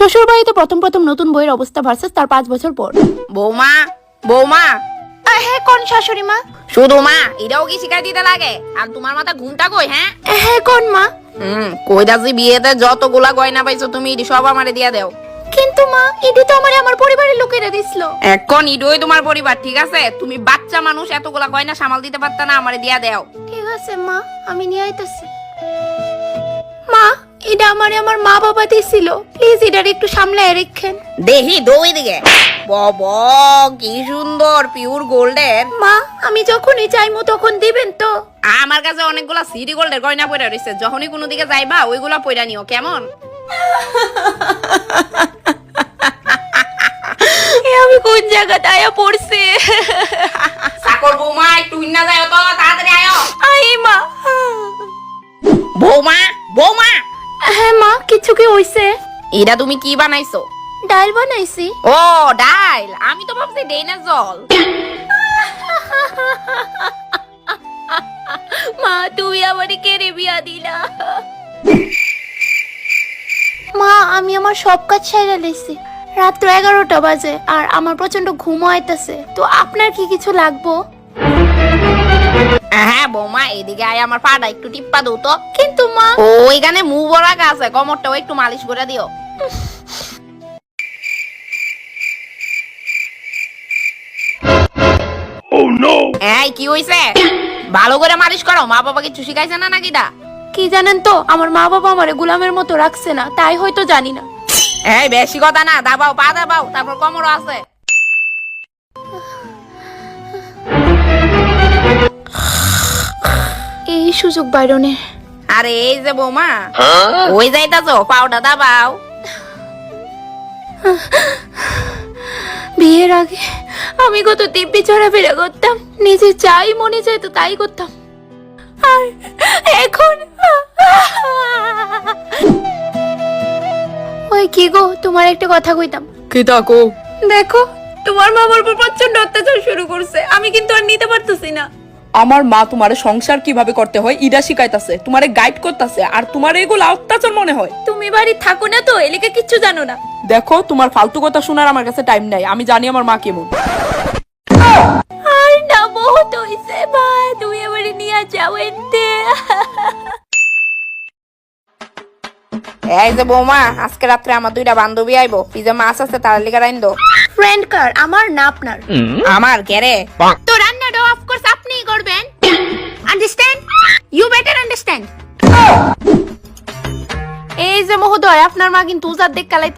শ্বশুর বাড়িতে প্রথম প্রথম নতুন বইয়ের অবস্থা ভার্সেস তার 5 বছর পর। বৌমা বৌমা হ্যাঁ কোন শাশুড়ি মা? শুধু মা এটাও কি শিখাই দিতে লাগে? আর তোমার মাথা ঘুমটা কই? হ্যাঁ কোন মা? কইদাসি বিয়েতে যতগুলা গয়না পাইছো তুমি এটি সব আমারে দিয়া দাও। কিন্তু মা এটি তো আমার পরিবারের লোকেরা দিছিল। এখন ইডোই তোমার পরিবার, ঠিক আছে? তুমি বাচ্চা মানুষ, এতগুলা গয়না সামাল দিতে পারতা না? আমারে দিয়া দাও। ঠিক আছে মা, আমি নিয়ে আইতাছি। মা এটা আমার মা বাবা দিছিল, প্লিজ এটার একটু সামলায় রাখেন। দেখি দুই দিকে বাবা কি সুন্দর পিওর গোল্ডের। মা আমি যখনই চাইমু তখন দিবেন তো? আমার কাছে অনেকগুলা সিটি গোল্ডের গয়না পড়ে রয়েছে, যখনই কোনো দিকে যাইবা ওইগুলা পয়রা নিও, কেমন? আমি কোন জায়গাতে আয়া পড়ছি? সাকর বৌমা একটু না যাও তো, তাড়াতাড়ি আয়ো। আই মা। বৌমা বৌমা। হ্যাঁ মা, কিছু কি হইছে? এটা তুমি কি বানাইছো? ডাল বানাইছি। ও ডাল, আমি তো ভাবছি ডেইনের জল। মা তুমি আমারে কেড়ে বিয়া দিলা। মা আমি আমার সব কাজ সাইরা লইছি, রাত 11টা বাজে আর আমার প্রচন্ড ঘুম আইতাছে, তো আপনার কি কিছু লাগবো? হ্যাঁ বৌমা এদিকে আয়, আমার পাটা একটু টিপ্পা দাও তো। কিন্তু মা ওইখানে মুভ রাখা আছে, কোমরটাও একটু মালিশ করে দিও। এই কি হইছে? ভালো করে মালিশ করো, মা বাবা কিছু শিখাইছে না নাকি? কি জানেন তো, আমার মা বাবা আমারে গোলামের মতো রাখছে না, তাই হয়তো জানি না। এই বেশি কথা না, দাবাও পা দাবাও, তারপর কোমরও আছে। এই সুযোগ বাইরনে। আরে এই যে বৌমা ওই যাইতাছো, পাউডার দাবাও। বিয়ের আগে আমি কত দিব্যি চড়াফেরা করতাম, নিজে যাই মনে চাইতো তাই করতাম, আর এখন ওই কি গো, তোমার একটা কথা কইতাম। কি তাকো? দেখো তোমার মা আমার উপর প্রচন্ড অত্যাচার শুরু করছে, আমি কিন্তু আর নিতে পারতেছি না। আমার মা তোমারে সংসার কিভাবে করতে হয় ইডা শিখাইতাছে, তোমারে গাইড করতেছে, আর তোমার এগুলো অত্যাচার মনে হয়। তুমি বাড়ি থাকো না তো, এলাকা কিচ্ছু জানো না। দেখো তোমার ফালতু কথা শোনার আমার কাছে টাইম নাই, আমি জানি আমার মা কেমন। আর না বহুত হইছে ভাই, তুমি আমারে নিয়ে যাও এনতে। এই যে বৌমা আজকে রাত্রে আমার দুইটা বান্ধবী আইবো, পিজা মাছ আছে তার লিগা রাইন দো। ফ্রেন্ড কার, আমার না আপনার? আমার কেরে? তো রান্নাটা অফ কোর্স আপনিই করবেন, আন্ডারস্ট্যান্ড? You better understand. এই যে মহোদয়, আপনার মা কিন্তু উজার দেখ কালাই